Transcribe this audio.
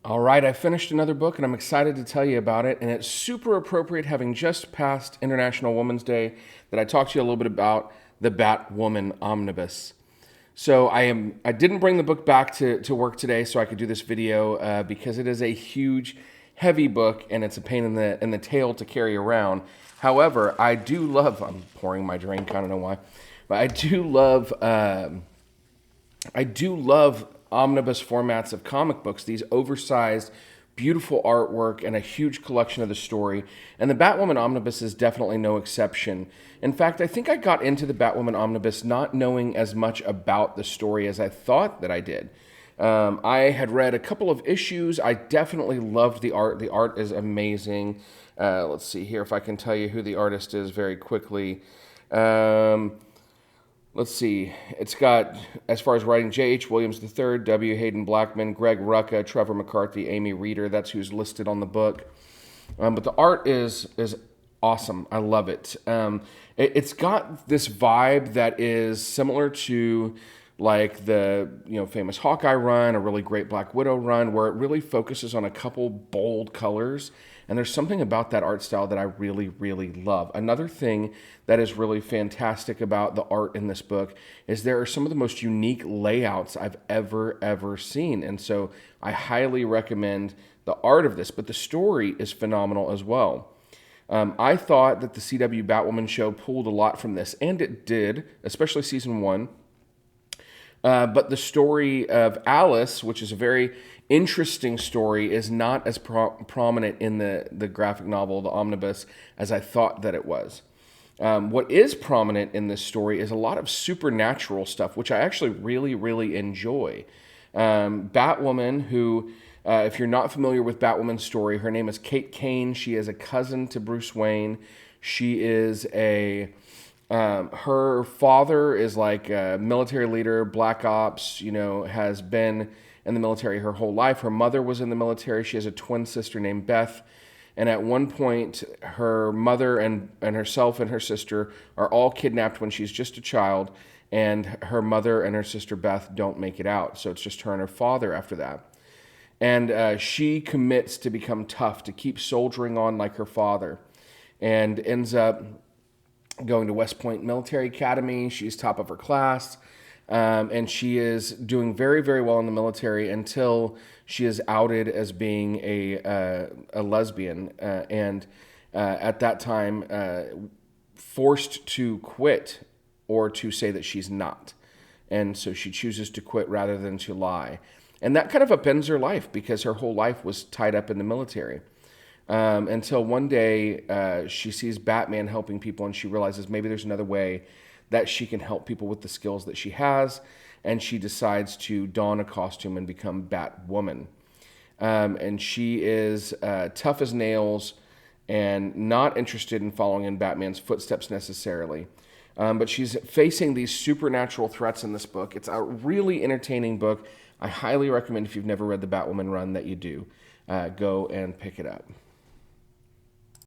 All right, I finished another book and I'm excited to tell you about it. And it's super appropriate, having just passed International Women's Day, that I talked to you a little bit about the Batwoman Omnibus. So I didn't bring the book back to work today so I could do this video because it is a huge, heavy book and it's a pain in the tail to carry around. However, I do love. I'm pouring my drink. I don't know why, but I do love omnibus formats of comic books, these oversized, beautiful artwork, and a huge collection of the story. And the Batwoman Omnibus is definitely no exception. In fact, I think I got into the Batwoman Omnibus not knowing as much about the story as I thought that I did. I had read a couple of issues. I definitely loved the art. The art is amazing. Let's see here if I can tell you who the artist is very quickly. Let's see. It's got, as far as writing, J.H. Williams III, W. Hayden Blackman, Greg Rucka, Trevor McCarthy, Amy Reeder. That's who's listed on the book. But the art is awesome. I love it. It's got this vibe that is similar to like the famous Hawkeye run, a really great Black Widow run, where it really focuses on a couple bold colors. And there's something about that art style that I really, really love. Another thing that is really fantastic about the art in this book is there are some of the most unique layouts I've ever seen. And so I highly recommend the art of this, but the story is phenomenal as well. I thought that the CW Batwoman show pulled a lot from this, and it did, especially season 1. But the story of Alice, which is a very interesting story, is not as prominent in the graphic novel, the omnibus, as I thought that it was. What is prominent in this story is a lot of supernatural stuff, which I actually really, really enjoy. Batwoman, who, if you're not familiar with Batwoman's story, her name is Kate Kane. She is a cousin to Bruce Wayne. She is her father is like a military leader, Black Ops, has been in the military her whole life. Her mother was in the military. She has a twin sister named Beth. And at one point, her mother and herself and her sister are all kidnapped when she's just a child. And her mother and her sister Beth don't make it out. So it's just her and her father after that. And she commits to become tough, to keep soldiering on like her father. And ends up going to West Point Military Academy. She's top of her class. And she is doing very, very well in the military until she is outed as being a lesbian. And at that time, forced to quit or to say that she's not. And so she chooses to quit rather than to lie. And that kind of upends her life because her whole life was tied up in the military. Until one day she sees Batman helping people and she realizes maybe there's another way that she can help people with the skills that she has, and she decides to don a costume and become Batwoman. And she is tough as nails and not interested in following in Batman's footsteps necessarily. But she's facing these supernatural threats in this book. It's a really entertaining book. I highly recommend, if you've never read the Batwoman run, that you do. Go and pick it up.